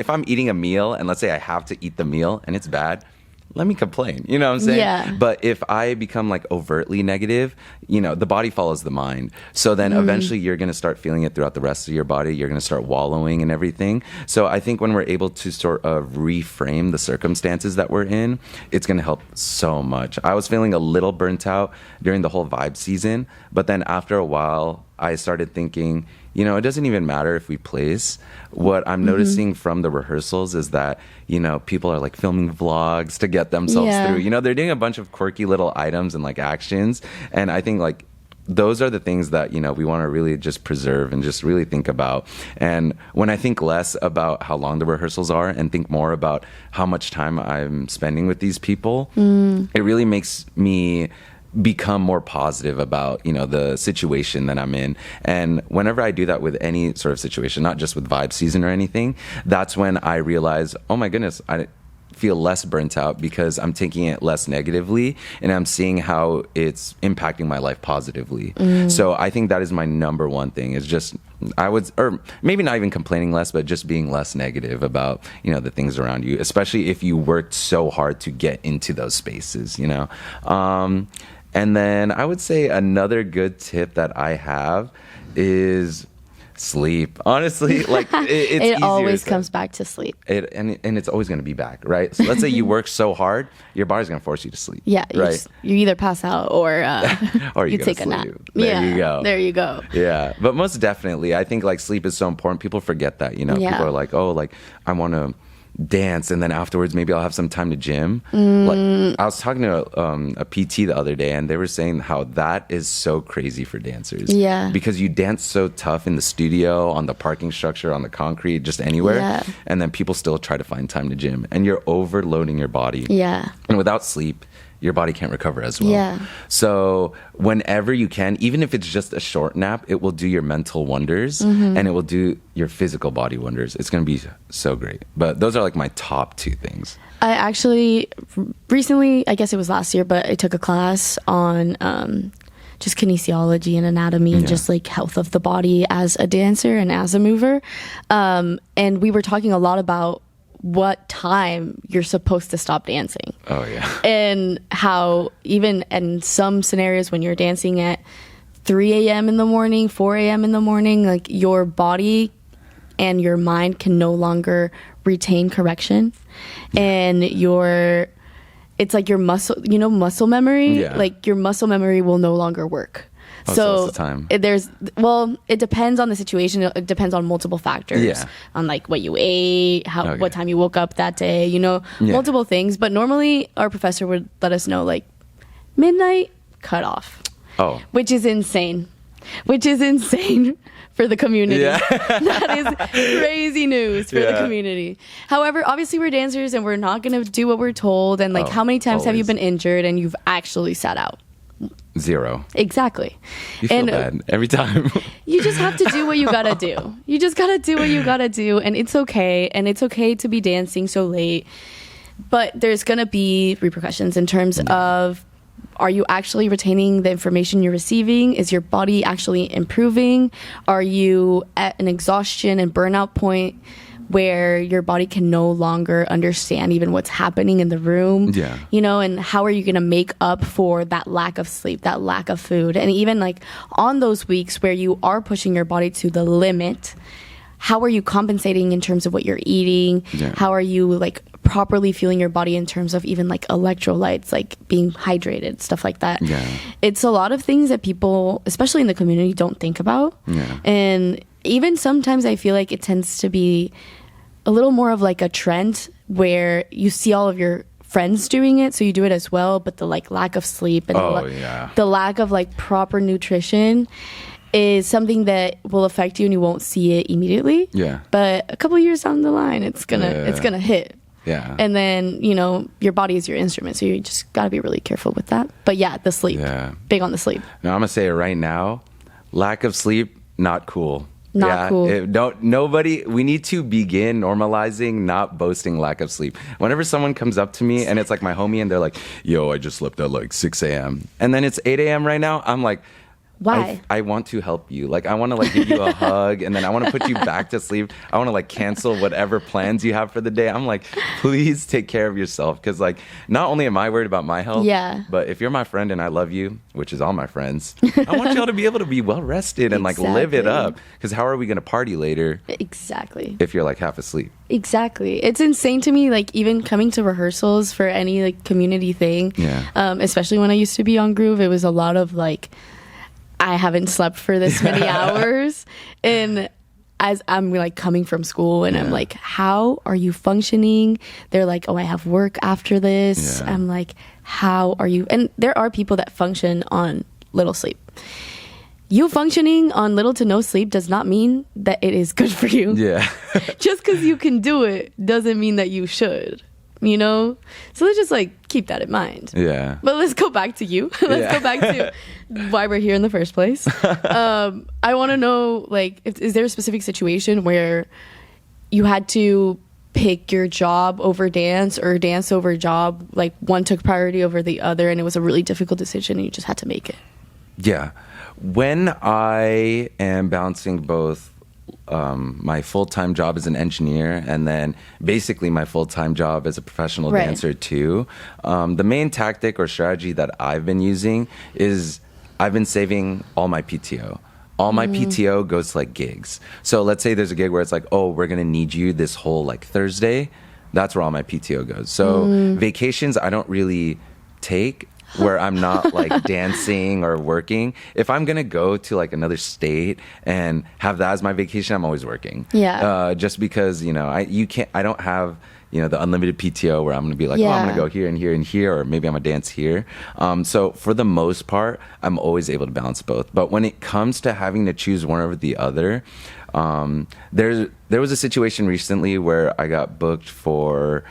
I'm eating a meal and let's say I have to eat the meal and it's bad, let me complain. You know what I'm saying? Yeah. But if I become like overtly negative, the body follows the mind. So then eventually you're going to start feeling it throughout the rest of your body. You're going to start wallowing and everything. So I think when we're able to sort of reframe the circumstances that we're in, it's going to help so much. I was feeling a little burnt out during the whole Vibe season, but then after a while, I started thinking, you know, it doesn't even matter if we place. What I'm noticing from the rehearsals is that, you know, people are like filming vlogs to get themselves through. You know, they're doing a bunch of quirky little items and like actions. And I think like those are the things that, you know, we want to really just preserve and just really think about. And when I think less about how long the rehearsals are and think more about how much time I'm spending with these people, it really makes me become more positive about, you know, the situation that I'm in. And whenever I do that with any sort of situation, not just with Vibe Season or anything, that's when I realize, oh my goodness, I feel less burnt out because I'm taking it less negatively and I'm seeing how it's impacting my life positively. So I think that is my number one thing, is just or maybe not even complaining less, but just being less negative about, you know, the things around you, especially if you worked so hard to get into those spaces, you know. And then I would say another good tip that I have is sleep. Honestly, like it always comes back to sleep. And it's always going to be back, right? So let's say you work so hard, your body's going to force you to sleep. Yeah, right. You either pass out or you take a nap. There you go. There you go. Yeah, but most definitely, I think like sleep is so important. People forget that, you know. People are like, oh, like I want to dance and then afterwards maybe I'll have some time to gym. Like I was talking to a PT the other day and they were saying how that is so crazy for dancers. Yeah. Because you dance so tough in the studio, on the parking structure, on the concrete, just anywhere. Yeah. And then people still try to find time to gym and you're overloading your body. Yeah. And without sleep, your body can't recover as well. Yeah. So whenever you can, even if it's just a short nap, it will do your mental wonders and it will do your physical body wonders. It's going to be so great. But those are like my top two things. I actually recently, I guess it was last year, but I took a class on just kinesiology and anatomy and just like health of the body as a dancer and as a mover. And we were talking a lot about what time you're supposed to stop dancing. Oh, yeah. And how even in some scenarios when you're dancing at 3 a.m. in the morning, 4 a.m. in the morning, like your body and your mind can no longer retain correction. And it's like your muscle, you know, muscle memory, like your muscle memory will no longer work. So the time. It depends on the situation. It depends on multiple factors, on like what you ate, what time you woke up that day, you know, multiple things. But normally our professor would let us know like midnight cutoff. Oh, which is insane for the community. Yeah. That is crazy news for the community. However, obviously we're dancers and we're not going to do what we're told. And like, how many times have you been injured and you've actually sat out? 0. Exactly. You feel bad every time. You just have to do what you gotta do. You just gotta do what you gotta do, and it's okay. And it's okay to be dancing so late. But there's gonna be repercussions in terms of, are you actually retaining the information you're receiving? Is your body actually improving? Are you at an exhaustion and burnout point where your body can no longer understand even what's happening in the room? Yeah. You know, and how are you going to make up for that lack of sleep, that lack of food? And even like on those weeks where you are pushing your body to the limit, how are you compensating in terms of what you're eating? Yeah. How are you like properly fueling your body in terms of even like electrolytes, like being hydrated, stuff like that? Yeah. It's a lot of things that people, especially in the community, don't think about. Yeah. And even sometimes I feel like it tends to be a little more of like a trend where you see all of your friends doing it, so you do it as well, but the like lack of sleep and the lack of like proper nutrition is something that will affect you and you won't see it immediately. Yeah. But a couple years down the line, it's gonna hit. Yeah. And then, you know, your body is your instrument, so you just gotta be really careful with that. But yeah, the sleep. Yeah. Big on the sleep. No, I'm gonna say it right now. Lack of sleep, not cool. Not cool. We need to begin normalizing not boasting lack of sleep. Whenever someone comes up to me and it's like my homie and they're like, yo, I just slept at like 6 a.m. and then it's 8 a.m. right now, I'm like, why? I want to help you. Like, I want to like give you a hug and then I want to put you back to sleep. I want to like cancel whatever plans you have for the day. I'm like, please take care of yourself. Cause like, not only am I worried about my health, but if you're my friend and I love you, which is all my friends, I want y'all to be able to be well rested and like live it up. Cause how are we going to party later? Exactly. If you're like half asleep. Exactly. It's insane to me, like even coming to rehearsals for any like community thing, especially when I used to be on Groove, it was a lot of like, I haven't slept for this many hours. And as I'm like coming from school and I'm like, how are you functioning? They're like, oh, I have work after this. I'm like, how are you? And there are people that function on little sleep. You functioning on little to no sleep does not mean that it is good for you. Yeah. Just because you can do it doesn't mean that you should, you know? So let's just like keep that in mind. Yeah. But let's go back to you. Let's go back to why we're here in the first place. I want to know, like, is there a specific situation where you had to pick your job over dance or dance over job? Like one took priority over the other and it was a really difficult decision and you just had to make it. Yeah. When I am balancing both my full-time job as an engineer and then basically my full-time job as a professional dancer too, the main tactic or strategy that I've been using is I've been saving all my PTO. All my PTO goes to like gigs. So let's say there's a gig where it's like, oh, we're going to need you this whole like Thursday. That's where all my PTO goes. So vacations I don't really take where I'm not like dancing or working. If I'm gonna go to like another state and have that as my vacation, I'm always working. Yeah. Just because I don't have the unlimited PTO where I'm gonna be like, oh, I'm gonna go here and here and here, or maybe I'm gonna dance here. So for the most part, I'm always able to balance both. But when it comes to having to choose one over the other, there was a situation recently where I got booked for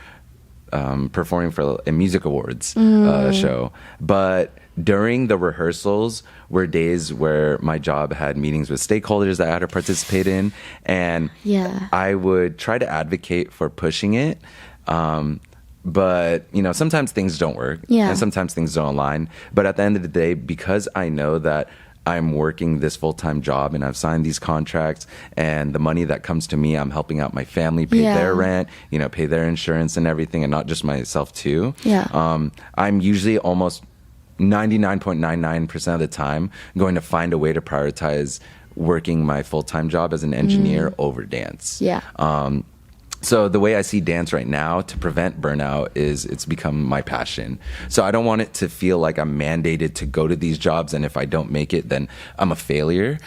performing for a music awards show, but during the rehearsals were days where my job had meetings with stakeholders that I had to participate in, and I would try to advocate for pushing it, but sometimes things don't work, and sometimes things don't align. But at the end of the day, because I know that I'm working this full-time job and I've signed these contracts, and the money that comes to me, I'm helping out my family pay their rent, pay their insurance and everything, and not just myself too. I'm usually almost 99.99% of the time going to find a way to prioritize working my full-time job as an engineer over dance. So the way I see dance right now to prevent burnout is it's become my passion. So I don't want it to feel like I'm mandated to go to these jobs, and if I don't make it, then I'm a failure.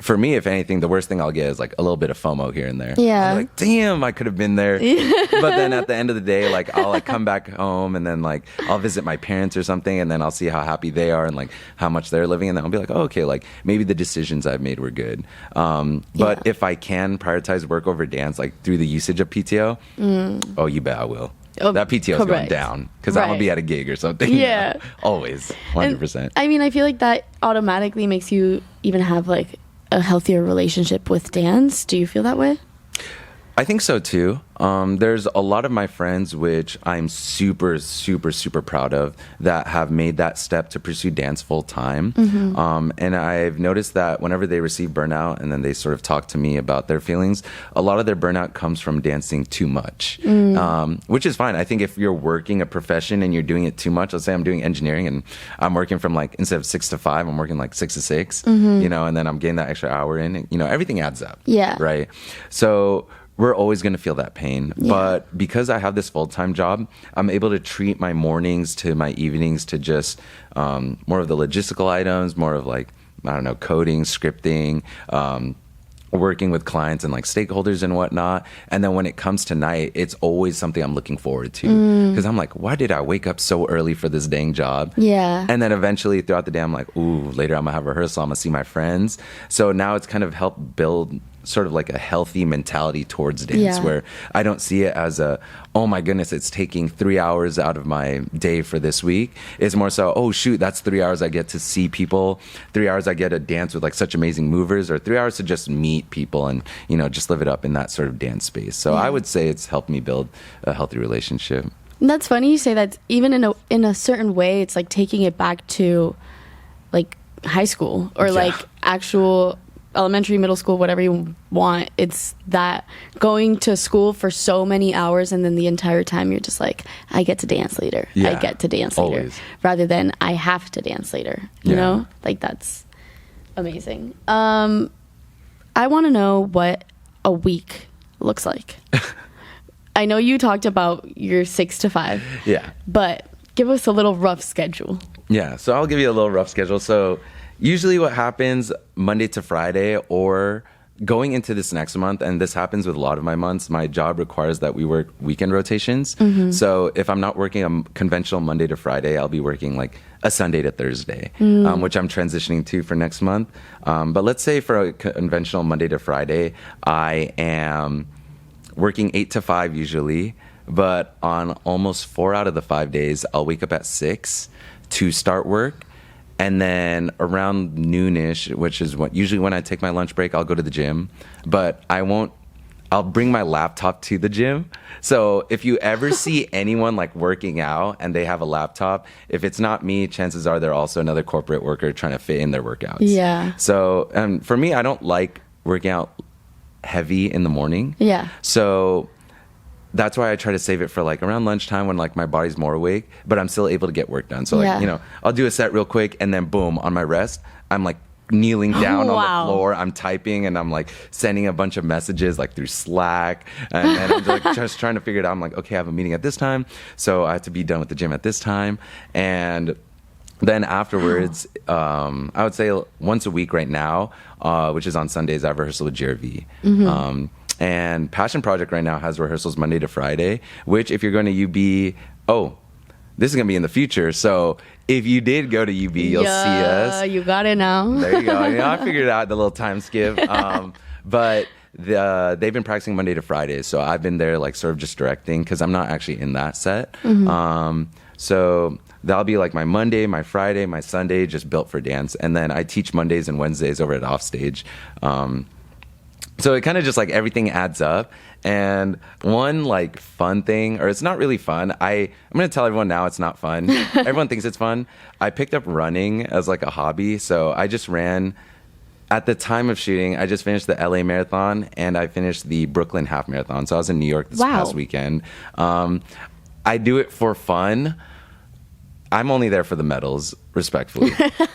For me, if anything, the worst thing I'll get is like a little bit of FOMO here and there. I'm like, damn, I could have been there. But then at the end of the day, like I'll like come back home and then like I'll visit my parents or something, and then I'll see how happy they are and like how much they're living, and then I'll be like, oh, okay, like maybe the decisions I've made were good. But if I can prioritize work over dance, like through the usage of PTO, oh, you bet I will. That PTO is going down because I'm gonna be at a gig or something. Always 100%. And, I mean, I feel like that automatically makes you even have like a healthier relationship with dance. Do you feel that way? I think so too. There's a lot of my friends, which I'm super, super, super proud of, that have made that step to pursue dance full time. And I've noticed that whenever they receive burnout and then they sort of talk to me about their feelings, a lot of their burnout comes from dancing too much, which is fine. I think if you're working a profession and you're doing it too much, let's say I'm doing engineering and I'm working from like, instead of 6 to 5, I'm working like 6 to 6, and then I'm getting that extra hour in, everything adds up. Right. So we're always going to feel that pain. But because I have this full-time job, I'm able to treat my mornings to my evenings to just more of the logistical items, more of like, I don't know, coding, scripting, working with clients and like stakeholders and whatnot. And then when it comes to night, it's always something I'm looking forward to, because I'm like, why did I wake up so early for this dang job? And then eventually throughout the day, I'm like, ooh, later I'm gonna have rehearsal, I'm gonna see my friends. So now it's kind of helped build sort of like a healthy mentality towards dance, where I don't see it as a, oh my goodness, it's taking 3 hours out of my day for this week. It's more so, oh shoot, that's 3 hours I get to see people, 3 hours I get to dance with like such amazing movers, or 3 hours to just meet people and, just live it up in that sort of dance space. So I would say it's helped me build a healthy relationship. And that's funny you say that. Even in a certain way, it's like taking it back to like high school or like actual elementary, middle school, whatever you want. It's that going to school for so many hours and then the entire time you're just like, I get to dance later. I get to dance later. Always. Rather than I have to dance later. You know? Like that's amazing. I want to know what a week looks like. I know you talked about your 6 to 5. But give us a little rough schedule. So I'll give you a little rough schedule. So usually what happens Monday to Friday, or going into this next month, and this happens with a lot of my months, my job requires that we work weekend rotations. So if I'm not working a conventional Monday to Friday, I'll be working like a Sunday to Thursday, which I'm transitioning to for next month. But let's say for a conventional Monday to Friday, I am working 8 to 5 usually, but on almost 4 out of the 5 days, I'll wake up at 6 to start work. And then around noonish, which is usually when I take my lunch break, I'll go to the gym. But I'll bring my laptop to the gym. So if you ever see anyone like working out and they have a laptop, if it's not me, chances are they're also another corporate worker trying to fit in their workouts. Yeah. So for me, I don't like working out heavy in the morning. Yeah. So that's why I try to save it for like around lunchtime when like my body's more awake, but I'm still able to get work done. So like, I'll do a set real quick and then boom, on my rest, I'm like kneeling down on the floor. I'm typing and I'm like sending a bunch of messages like through Slack. And I'm like just trying to figure it out. I'm like, okay, I have a meeting at this time. So I have to be done with the gym at this time. And then afterwards, I would say once a week right now, which is on Sundays, I have rehearsal with GRV. And Passion Project right now has rehearsals Monday to Friday, which if you're going to UB, this is going to be in the future. So if you did go to UB, you'll see us. You got it now. There you go. I figured out the little time skip. But they've been practicing Monday to Friday. So I've been there like sort of just directing because I'm not actually in that set. So that'll be like my Monday, my Friday, my Sunday, just built for dance. And then I teach Mondays and Wednesdays over at Offstage. So it kind of just like everything adds up. And one like fun thing, or it's not really fun. I'm going to tell everyone now it's not fun. Everyone thinks it's fun. I picked up running as like a hobby. So I just ran at the time of shooting. I just finished the LA marathon and I finished the Brooklyn half marathon. So I was in New York this past weekend. I do it for fun. I'm only there for the medals, respectfully.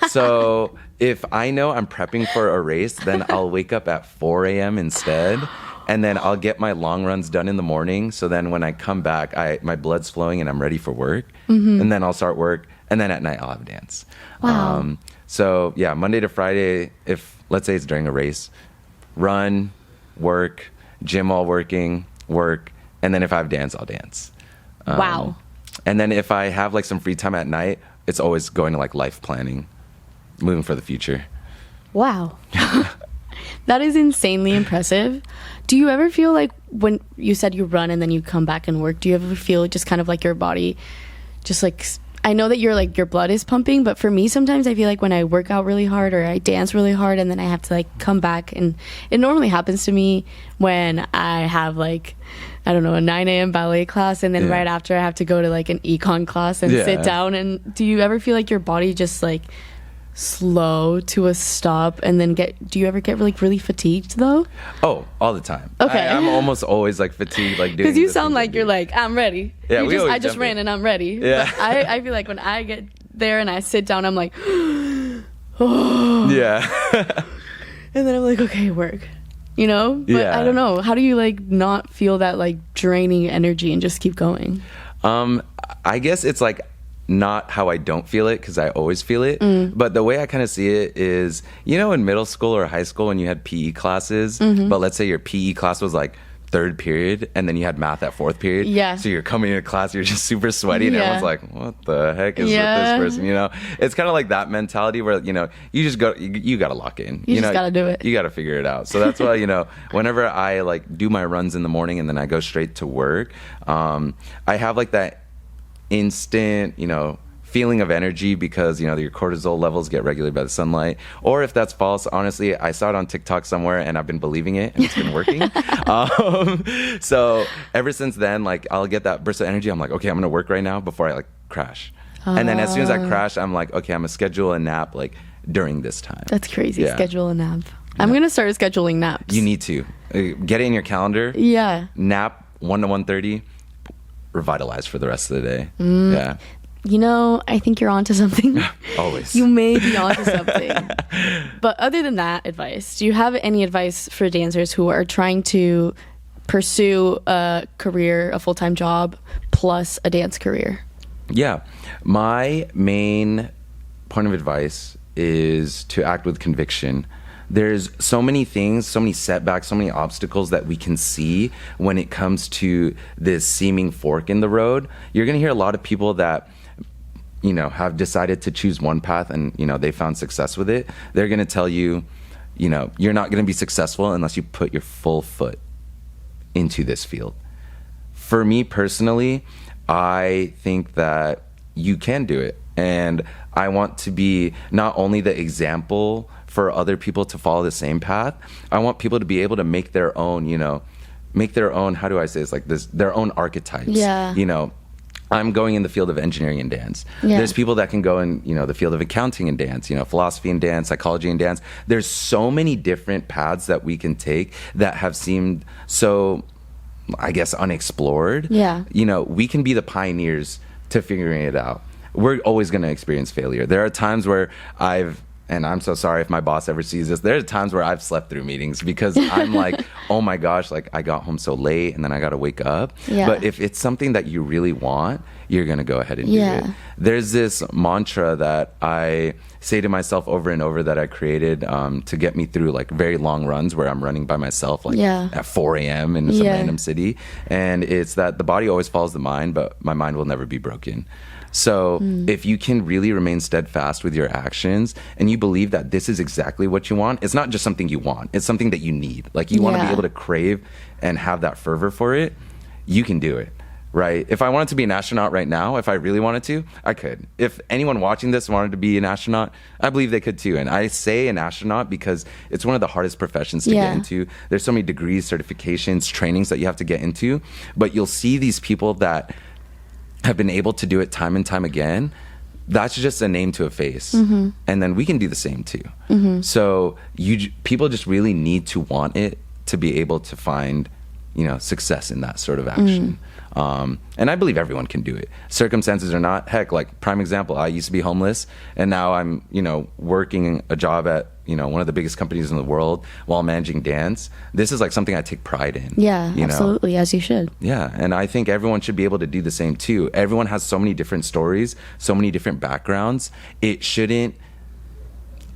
So if I know I'm prepping for a race, then I'll wake up at 4 a.m. instead. And then I'll get my long runs done in the morning. So then when I come back, my blood's flowing and I'm ready for work. And then I'll start work. And then at night, I'll have a dance. Wow. So yeah, Monday to Friday, if let's say it's during a race, run, work, gym while working, work. And then if I have dance, I'll dance. Wow. And then if I have like some free time at night, it's always going to like life planning, moving for the future. Wow. That is insanely impressive. Do you ever feel like when you said you run and then you come back and work, do you ever feel just kind of like your body just like, I know that your blood is pumping, but for me sometimes I feel like when I work out really hard or I dance really hard and then I have to like come back, and it normally happens to me when I have like, I don't know, a 9 a.m. ballet class and then right after I have to go to like an econ class and sit down. And do you ever feel like your body just like slow to a stop and then do you ever get like really fatigued though? Oh, all the time. Okay. I'm almost always like fatigued, like doing because you sound like you're like, I'm ready. Yeah, I just ran and I'm ready. Yeah. But I feel like when I get there and I sit down, I'm like, oh. Yeah. And then I'm like, okay, work. You know? But I don't know. How do you like not feel that like draining energy and just keep going? I guess it's like not how I don't feel it, because I always feel it. But the way I kind of see it is, you know, in middle school or high school when you had PE classes, but let's say your PE class was like third period and then you had math at fourth period. Yeah. So you're coming into class, you're just super sweaty and everyone's like, what the heck is with this person? You know, it's kind of like that mentality where, you know, you just go, you got to lock in. You just got to do it. You got to figure it out. So that's why, you know, whenever I like do my runs in the morning and then I go straight to work, I have like that instant, you know, feeling of energy because, you know, your cortisol levels get regulated by the sunlight. Or if that's false, honestly, I saw it on TikTok somewhere and I've been believing it and it's been working. So ever since then, like I'll get that burst of energy. I'm like, okay, I'm going to work right now before I like crash. And then as soon as I crash, I'm like, okay, I'm going to schedule a nap like during this time. That's crazy. Yeah. Schedule a nap. I'm going to start scheduling naps. You need to. Get it in your calendar. Yeah. Nap 1 to 1:30. Revitalize for the rest of the day. Yeah. You know, I think you're onto something. Always. You may be onto something. But other than that advice, do you have any advice for dancers who are trying to pursue a career, a full-time job, plus a dance career? Yeah. My main point of advice is to act with conviction. There's so many things, so many setbacks, so many obstacles that we can see when it comes to this seeming fork in the road. You're going to hear a lot of people that, you know, have decided to choose one path and, you know, they found success with it. They're going to tell you, you know, you're not going to be successful unless you put your full foot into this field. For me personally, I think that you can do it. And I want to be not only the example for other people to follow the same path, I want people to be able to make their own, you know, how do I say this, like this, their own archetypes. Yeah. You know, I'm going in the field of engineering and dance. Yeah. There's people that can go in, you know, the field of accounting and dance, you know, philosophy and dance, psychology and dance. There's so many different paths that we can take that have seemed so, I guess, unexplored. Yeah. You know, we can be the pioneers to figuring it out. We're always going to experience failure. There are times where and I'm so sorry if my boss ever sees this, there are times where I've slept through meetings because I'm like, oh my gosh, like I got home so late and then I got to wake up. Yeah. But if it's something that you really want, you're going to go ahead and do it. There's this mantra that I say to myself over and over that I created to get me through like very long runs where I'm running by myself, like at 4 a.m. in some random city. And it's that the body always follows the mind, but my mind will never be broken. So if you can really remain steadfast with your actions and you believe that this is exactly what you want, it's not just something you want, it's something that you need. Like you want to be able to crave and have that fervor for it, you can do it, right? If I wanted to be an astronaut right now, if I really wanted to, I could. If anyone watching this wanted to be an astronaut, I believe they could too. And I say an astronaut because it's one of the hardest professions to get into. There's so many degrees, certifications, trainings that you have to get into, but you'll see these people that have been able to do it time and time again. That's just a name to a face. And then we can do the same too. So people just really need to want it to be able to find, you know, success in that sort of action. And I believe everyone can do it. Circumstances or not, heck, like prime example, I used to be homeless and now I'm, you know, working a job at, you know, one of the biggest companies in the world while managing dance. This is like something I take pride in. Yeah, you absolutely, know? as you should. Yeah, and I think everyone should be able to do the same too. Everyone has so many different stories, so many different backgrounds. It shouldn't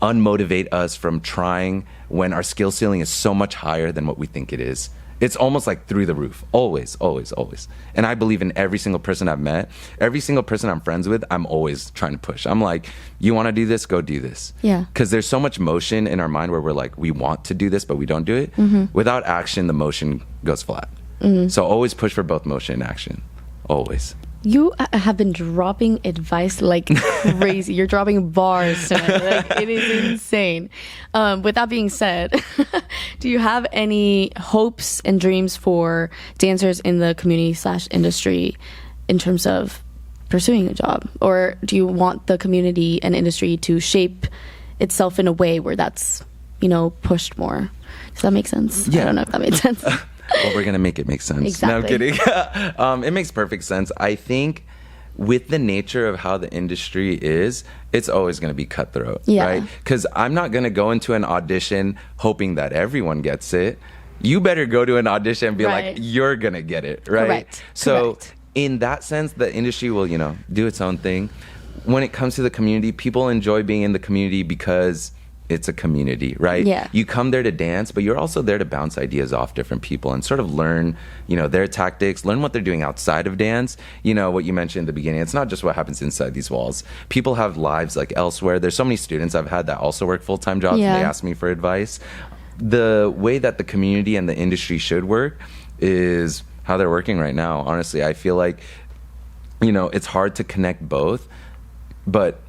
unmotivate us from trying when our skill ceiling is so much higher than what we think it is. It's almost like through the roof. Always, always, always. And I believe in every single person I've met, every single person I'm friends with, I'm always trying to push. I'm like, you want to do this? Go do this. Yeah. Because there's so much motion in our mind where we're like, we want to do this, but we don't do it. Without action, the motion goes flat. So always push for both motion and action. Always. You have been dropping advice like crazy. You're dropping bars tonight. Like, it is insane. With that being said, do you have any hopes and dreams for dancers in the community/industry in terms of pursuing a job? Or do you want the community and industry to shape itself in a way where that's, you know, pushed more? Does that make sense? Yeah. I don't know if that made sense. Well, we're going to make it make sense. Exactly. No, I'm kidding. It makes perfect sense. I think with the nature of how the industry is, it's always going to be cutthroat, right? Because I'm not going to go into an audition hoping that everyone gets it. You better go to an audition and be like, you're going to get it, right? Correct. So Correct. In that sense, the industry will, you know, do its own thing. When it comes to the community, people enjoy being in the community because it's a community, right? Yeah. You come there to dance, but you're also there to bounce ideas off different people and sort of learn, you know, their tactics, learn what they're doing outside of dance. You know, what you mentioned in the beginning, it's not just what happens inside these walls. People have lives like elsewhere. There's so many students I've had that also work full-time jobs and they ask me for advice. The way that the community and the industry should work is how they're working right now. Honestly, I feel like, you know, it's hard to connect both, but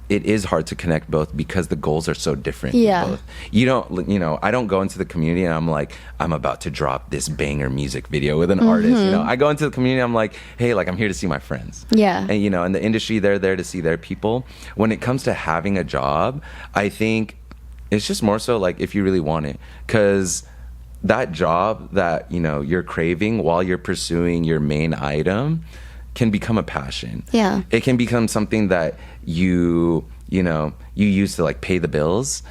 it is hard to connect both because the goals are so different. Both. You don't, you know, I don't go into the community and I'm like, I'm about to drop this banger music video with an artist. You know, I go into the community, I'm like, hey, like I'm here to see my friends. And you know, in the industry, they're there to see their people. When it comes to having a job, I think it's just more so like if you really want it, because that job that, you know, you're craving while you're pursuing your main item can become a passion. It can become something that you know, you use to like pay the bills,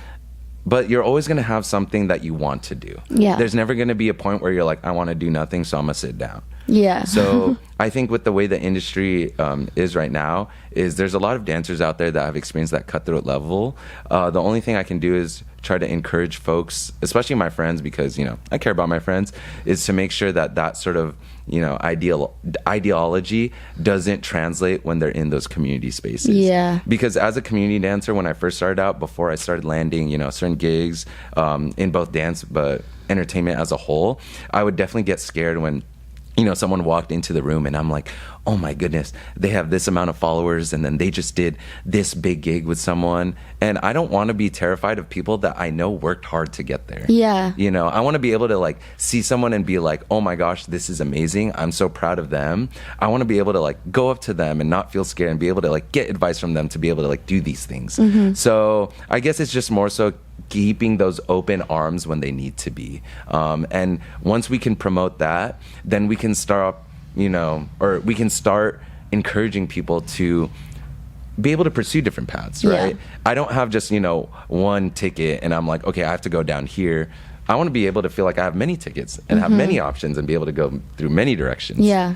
but you're always going to have something that you want to do. There's never going to be a point where you're like, I want to do nothing, so I'm going to sit down. Yeah. So I think with the way the industry is right now, is there's a lot of dancers out there that have experienced that cutthroat level. The only thing I can do is try to encourage folks, especially my friends, because, you know, I care about my friends, is to make sure that that sort of, you know, ideology doesn't translate when they're in those community spaces. Yeah. Because as a community dancer, when I first started out, before I started landing, you know, certain gigs in both dance but entertainment as a whole, I would definitely get scared when, you know, someone walked into the room and I'm like, oh my goodness, they have this amount of followers and then they just did this big gig with someone. And I don't want to be terrified of people that I know worked hard to get there. Yeah. You know, I want to be able to like see someone and be like, oh my gosh, this is amazing. I'm so proud of them. I want to be able to like go up to them and not feel scared and be able to like get advice from them to be able to like do these things. So I guess it's just more so keeping those open arms when they need to be. And once we can promote that, then we can start, you know, or we can start encouraging people to be able to pursue different paths, right? Yeah. I don't have just, you know, one ticket and I'm like, okay, I have to go down here. I want to be able to feel like I have many tickets and have many options and be able to go through many directions. Yeah.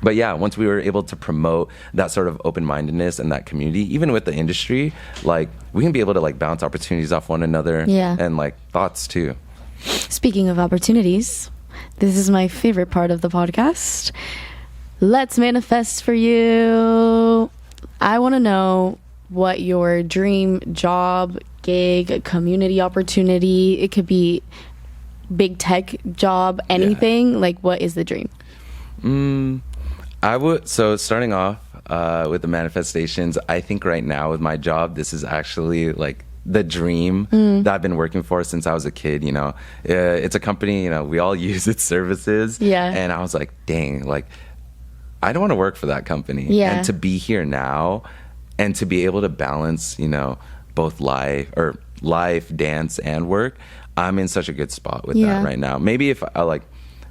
But yeah, once we were able to promote that sort of open-mindedness and that community, even with the industry, like we can be able to like bounce opportunities off one another and like thoughts too. Speaking of opportunities, this is my favorite part of the podcast. Let's manifest for you. I want to know what your dream job, gig, community opportunity, it could be big tech job, anything. Like, what is the dream? So starting off with the manifestations, I think right now with my job, this is actually like the dream that I've been working for since I was a kid. You know, it's a company, you know, we all use its services. Yeah. And I was like, dang, like, I don't want to work for that company. Yeah. And to be here now and to be able to balance, you know, both life, dance, and work, I'm in such a good spot with that right now. Maybe if I like,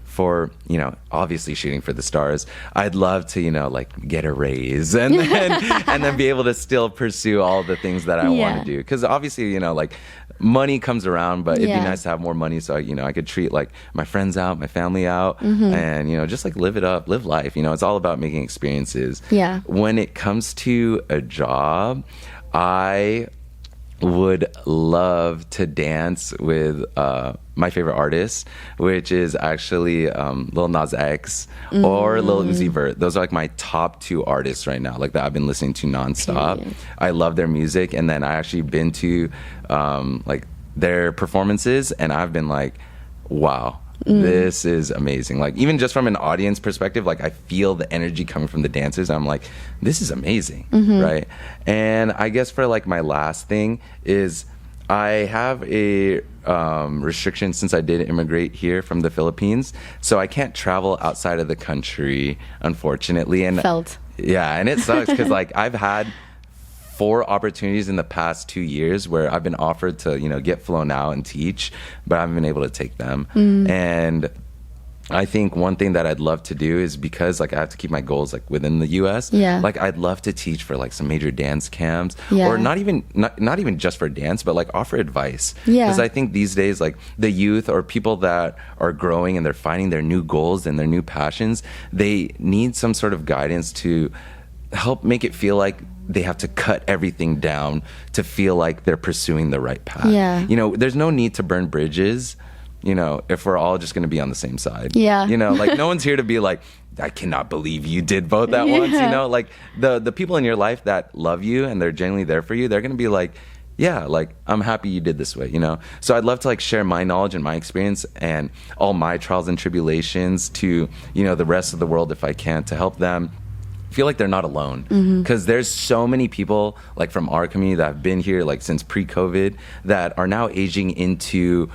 for, you know, obviously shooting for the stars, I'd love to, you know, like get a raise and then be able to still pursue all the things that I want to do. Because obviously, you know, like money comes around, but it'd be nice to have more money so, you know, I could treat like my friends out, my family out, and, you know, just like live it up, live life. You know, it's all about making experiences. Yeah. When it comes to a job, I would love to dance with my favorite artist, which is actually Lil Nas X or Lil Uzi Vert. Those are like my top two artists right now, like that I've been listening to nonstop. Okay. I love their music, and then I actually been to like their performances, and I've been like, wow. This is amazing. Like even just from an audience perspective, like I feel the energy coming from the dancers. I'm like, this is amazing, right? And I guess for like my last thing is I have a restriction since I did immigrate here from the Philippines, so I can't travel outside of the country, unfortunately. And yeah, and it sucks because like I've had 4 opportunities in the past 2 years where I've been offered to, you know, get flown out and teach, but I haven't been able to take them. And I think one thing that I'd love to do is, because like I have to keep my goals like within the US, like I'd love to teach for like some major dance camps, or not even just for dance, but like offer advice. Because I think these days, like the youth or people that are growing and they're finding their new goals and their new passions, they need some sort of guidance to help make it feel like they have to cut everything down to feel like they're pursuing the right path. You know, there's no need to burn bridges, you know, if we're all just going to be on the same side. You know, like no one's here to be like, I cannot believe you did both at once, you know? Like the people in your life that love you and they're genuinely there for you, they're going to be like, yeah, like I'm happy you did this way, you know? So I'd love to like share my knowledge and my experience and all my trials and tribulations to, you know, the rest of the world if I can, to help them feel like they're not alone, because there's so many people like from our community that have been here like since pre-COVID that are now aging into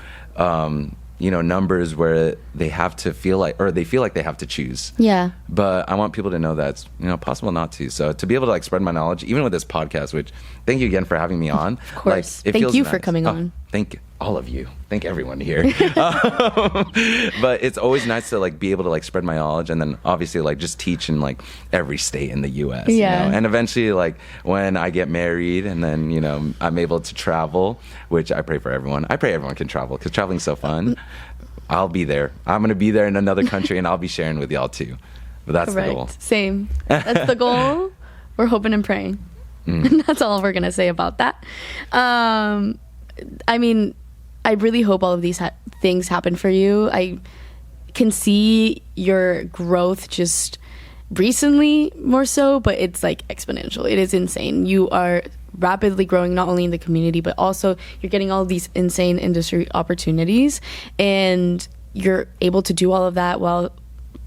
you know, numbers where they have to feel like, or they feel like they have to choose. But I want people to know that it's, you know, possible not to. So to be able to like spread my knowledge, even with this podcast, which thank you again for having me on. Of course. Like, thank you nice. for coming on. Thank all of you. Thank everyone here. But it's always nice to like be able to like spread my knowledge, and then obviously like just teach in like every state in the US. You know? And eventually like when I get married and then, you know, I'm able to travel, which I pray for everyone. I pray everyone can travel because traveling's so fun. I'll be there. I'm going to be there in another country, and I'll be sharing with y'all too. But that's the goal. Same. That's the goal. We're hoping and praying. And that's all we're going to say about that. I mean, I really hope all of these things happen for you. I can see your growth just recently more so, but it's like exponential. It is insane. You are rapidly growing, not only in the community, but also you're getting all these insane industry opportunities, and you're able to do all of that while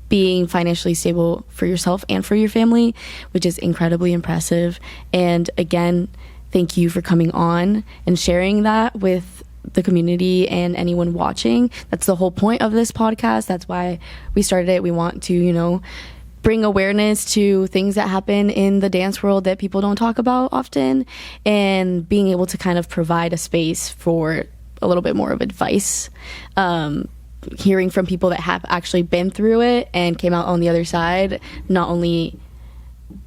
being financially stable for yourself and for your family, which is incredibly impressive. And again, thank you for coming on and sharing that with the community and anyone watching. That's the whole point of this podcast. That's why we started it. We want to, you know, bring awareness to things that happen in the dance world that people don't talk about often, and being able to kind of provide a space for a little bit more of advice. Hearing from people that have actually been through it and came out on the other side, not only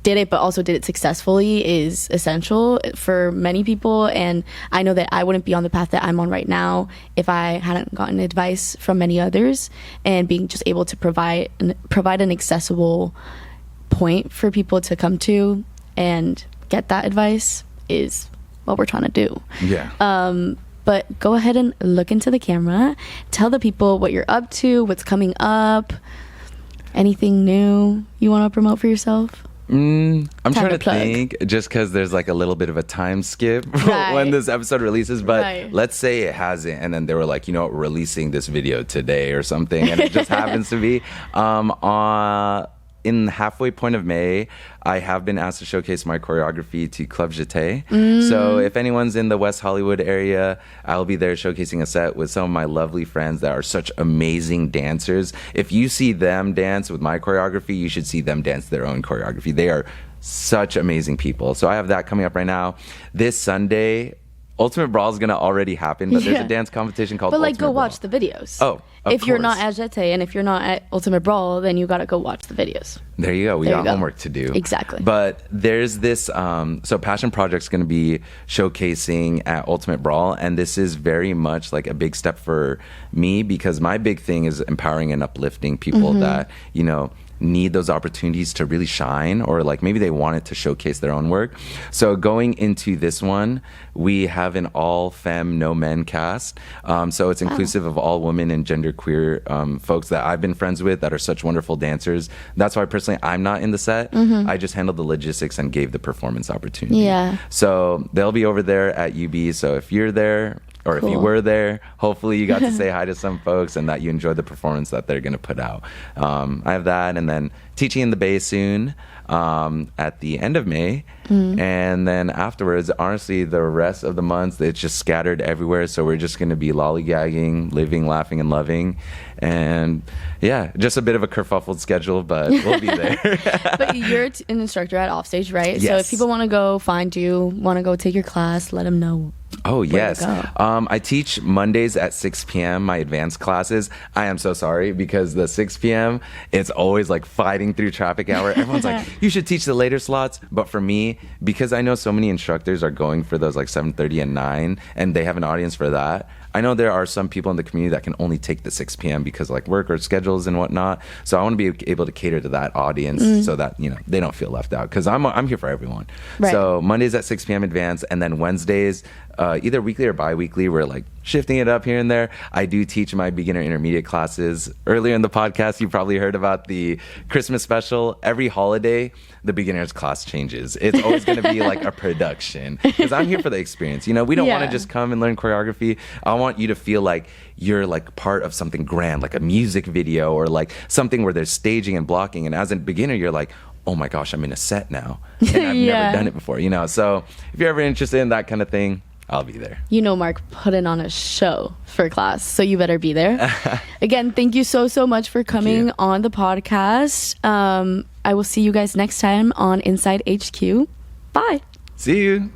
did it but also did it successfully, is essential for many people. And I know that I wouldn't be on the path that I'm on right now if I hadn't gotten advice from many others, and being just able to provide an accessible point for people to come to and get that advice is what we're trying to do. But go ahead and look into the camera, tell the people what you're up to, what's coming up, anything new you want to promote for yourself. I'm trying to think, just because there's like a little bit of a time skip when this episode releases, but let's say it hasn't, and then they were like, you know what, we're releasing this video today or something, and it just happens to be in the halfway point of May, I have been asked to showcase my choreography to Club Jeté. So if anyone's in the West Hollywood area, I'll be there showcasing a set with some of my lovely friends that are such amazing dancers. If you see them dance with my choreography, you should see them dance their own choreography. They are such amazing people. So I have that coming up right now. This Sunday, Ultimate Brawl is going to already happen, but there's a dance competition called Ultimate Brawl. Watch the videos. Oh, if you're not at Jeté and if you're not at Ultimate Brawl, then you got to go watch the videos. There you go. We got homework to do. Exactly. But there's this, so Passion Project's going to be showcasing at Ultimate Brawl, and this is very much like a big step for me, because my big thing is empowering and uplifting people that, you know, need those opportunities to really shine, or like maybe they wanted to showcase their own work. So going into this one, we have an all femme, no men cast. So it's inclusive of all women and genderqueer folks that I've been friends with that are such wonderful dancers. That's why personally I'm not in the set. I just handled the logistics and gave the performance opportunity. So they'll be over there at UB. So if you're there, or if you were there, hopefully you got to say hi to some folks and that you enjoyed the performance that they're going to put out. I have that, and then teaching in the Bay soon at the end of May. And then afterwards, honestly, the rest of the months, it's just scattered everywhere. So we're just going to be lollygagging, living, laughing, and loving. And yeah, just a bit of a kerfuffled schedule, but we'll be there. But you're an instructor at Offstage, right? Yes. So if people want to go find you, want to go take your class, let them know. Oh, yes. I teach Mondays at 6 p.m., my advanced classes. I am so sorry, because the 6 p.m., it's always like fighting through traffic hour. Everyone's like, you should teach the later slots. But for me, because I know so many instructors are going for those like 7:30 and 9, and they have an audience for that, I know there are some people in the community that can only take the 6 p.m. because like work or schedules and whatnot. So I want to be able to cater to that audience so that, you know, they don't feel left out, because I'm here for everyone. So Mondays at 6 p.m. advanced, and then Wednesdays, either weekly or bi-weekly, we're like shifting it up here and there. I do teach my beginner intermediate classes. Earlier in the podcast, you probably heard about the Christmas special. Every holiday, the beginner's class changes. It's always going to be like a production, because I'm here for the experience. You know, we don't want to just come and learn choreography. I want you to feel like you're like part of something grand, like a music video, or like something where there's staging and blocking. And as a beginner, you're like, oh my gosh, I'm in a set now, and I've never done it before, you know? So if you're ever interested in that kind of thing, I'll be there. You know, Mark putting on a show for class, so you better be there. Again, thank you so much for coming on the podcast. I will see you guys next time on Inside HQ. Bye. See you.